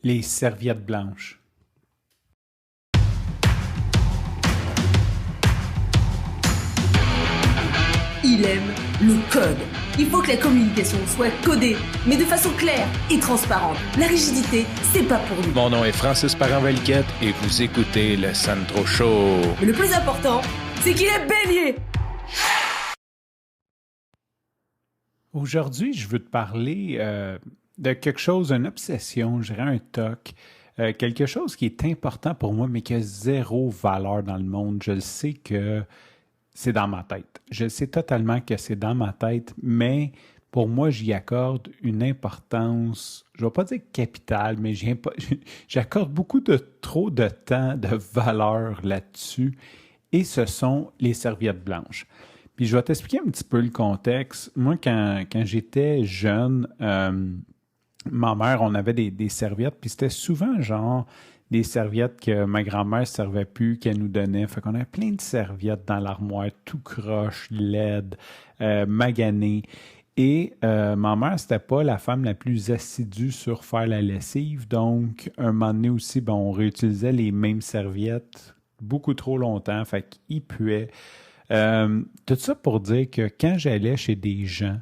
Les serviettes blanches. Il aime le code. Il faut que la communication soit codée, mais de façon claire et transparente. La rigidité, c'est pas pour nous. Mon nom est Francis Parent-Valquette et vous écoutez le Sandro Show. Mais le plus important, c'est qu'il est bélier. Aujourd'hui, je veux te parler de quelque chose, une obsession, je dirais un toc, quelque chose qui est important pour moi, mais qui a zéro valeur dans le monde. Je le sais que c'est dans ma tête. Je sais totalement que c'est dans ma tête, mais pour moi, j'y accorde une importance, je ne vais pas dire capitale, mais j'accorde beaucoup de trop de temps, de valeur là-dessus, et ce sont les serviettes blanches. Puis je vais t'expliquer un petit peu le contexte. Moi, quand j'étais jeune, ma mère, on avait des serviettes, puis c'était souvent genre des serviettes que ma grand-mère ne servait plus, qu'elle nous donnait. Fait qu'on avait plein de serviettes dans l'armoire, tout croche, laide, maganées. Et ma mère, c'était pas la femme la plus assidue sur faire la lessive. Donc, un moment donné aussi, on réutilisait les mêmes serviettes beaucoup trop longtemps. Fait qu'ils puaient. Tout ça pour dire que quand j'allais chez des gens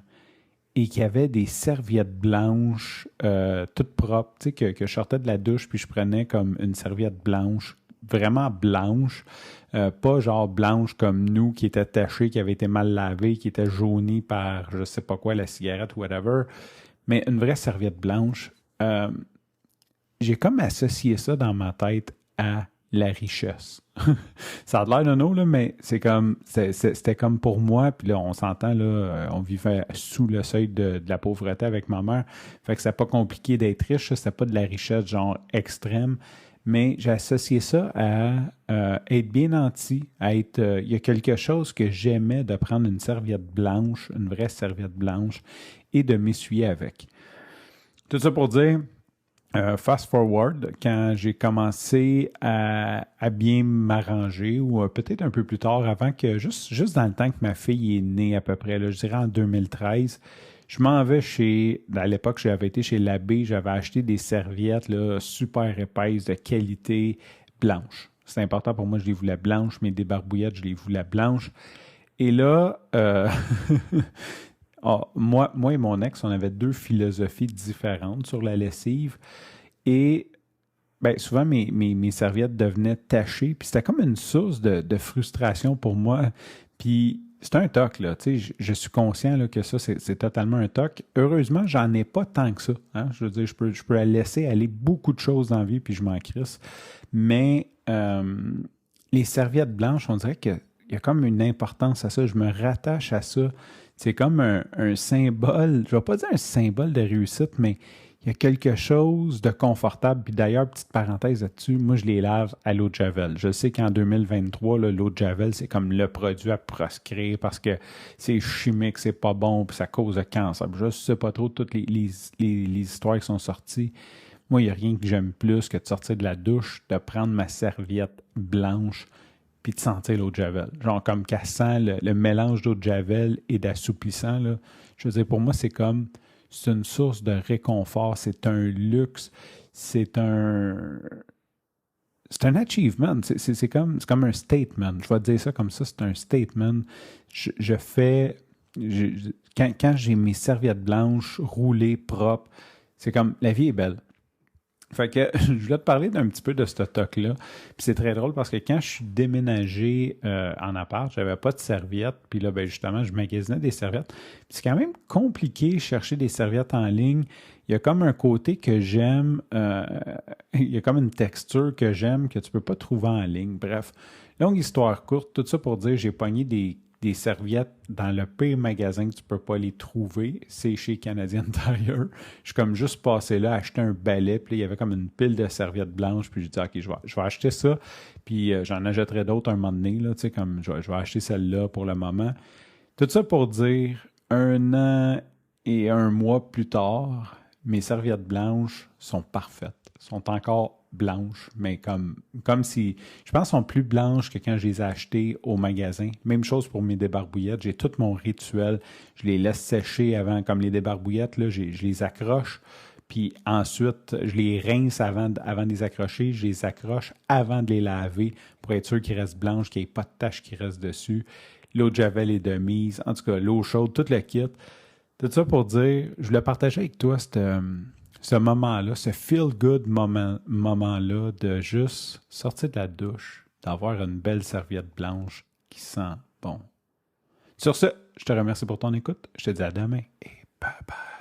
et qu'il y avait des serviettes blanches toutes propres, tu sais, que je sortais de la douche puis je prenais comme une serviette blanche, vraiment blanche, pas genre blanche comme nous qui était tachée, qui avait été mal lavée, qui était jaunie par je sais pas quoi, la cigarette ou whatever, mais une vraie serviette blanche, j'ai comme associé ça dans ma tête à la richesse. Ça a l'air de nous, là, mais c'était comme pour moi, puis là, on s'entend, là, on vivait sous le seuil de la pauvreté avec ma mère, fait que c'était pas compliqué d'être riche, c'était pas de la richesse genre extrême, mais j'ai associé ça à être bien nanti, à être, il y a quelque chose que j'aimais de prendre une serviette blanche, une vraie serviette blanche, et de m'essuyer avec. Tout ça pour dire, fast forward, quand j'ai commencé à bien m'arranger, ou peut-être un peu plus tard, avant que, juste dans le temps que ma fille est née à peu près, là, je dirais en 2013, je m'en vais à l'époque, j'avais été chez l'abbé, j'avais acheté des serviettes là, super épaisses, de qualité, blanches. C'est important pour moi, je les voulais blanches, mes débarbouillettes, je les voulais blanches. Et là, moi et mon ex, on avait deux philosophies différentes sur la lessive et souvent mes serviettes devenaient tachées puis c'était comme une source de frustration pour moi. Puis c'est un toc, là, tu sais, je suis conscient là, que ça, c'est totalement un toc. Heureusement, j'en ai pas tant que ça. Hein? Je veux dire, je peux laisser aller beaucoup de choses dans la vie puis je m'en crisse. Mais les serviettes blanches, on dirait qu'il y a comme une importance à ça. Je me rattache à ça. C'est comme un symbole, je ne vais pas dire un symbole de réussite, mais il y a quelque chose de confortable. Puis d'ailleurs, petite parenthèse là-dessus, moi, je les lave à l'eau de Javel. Je sais qu'en 2023, là, l'eau de Javel, c'est comme le produit à proscrire parce que c'est chimique, c'est pas bon, puis ça cause de cancer. Je ne sais pas trop toutes les histoires qui sont sorties. Moi, il n'y a rien que j'aime plus que de sortir de la douche, de prendre ma serviette blanche, puis de sentir l'eau de Javel. Genre comme qu'elle sent le mélange d'eau de Javel et d'assouplissant. Là. Je veux dire, pour moi, c'est une source de réconfort, c'est un luxe, c'est un achievement, c'est comme un statement. Je vais te dire ça comme ça, c'est un statement. Quand j'ai mes serviettes blanches, roulées, propres, c'est comme, la vie est belle. Fait que je voulais te parler d'un petit peu de ce toc-là. Puis c'est très drôle parce que quand je suis déménagé en appart, j'avais pas de serviettes. Puis là, justement, je magasinais des serviettes. Puis c'est quand même compliqué chercher des serviettes en ligne. Il y a comme un côté que j'aime. Il y a comme une texture que j'aime que tu peux pas trouver en ligne. Bref, longue histoire courte. Tout ça pour dire, j'ai pogné des serviettes dans le pire magasin que tu peux pas les trouver, c'est chez Canadian Tire. Je suis comme juste passé là, acheter un balai, puis là, il y avait comme une pile de serviettes blanches, puis j'ai dit, OK, je vais acheter ça, puis j'en achèterai d'autres un moment donné, là, tu sais, comme je vais acheter celle-là pour le moment. Tout ça pour dire, 1 an et 1 mois plus tard, mes serviettes blanches sont parfaites, sont encore blanches, mais comme si, je pense, sont plus blanches que quand je les ai achetées au magasin. Même chose pour mes débarbouillettes. J'ai tout mon rituel. Je les laisse sécher avant, comme les débarbouillettes, là, je les accroche, Puis ensuite, je les rince avant de les accrocher. Je les accroche avant de les laver pour être sûr qu'ils restent blanches, qu'il n'y ait pas de taches qui restent dessus. L'eau de Javel est de mise. En tout cas, l'eau chaude, tout le kit. Tout ça pour dire, je voulais partager avec toi ce moment-là, ce feel-good moment-là de juste sortir de la douche, d'avoir une belle serviette blanche qui sent bon. Sur ce, je te remercie pour ton écoute. Je te dis à demain et bye bye.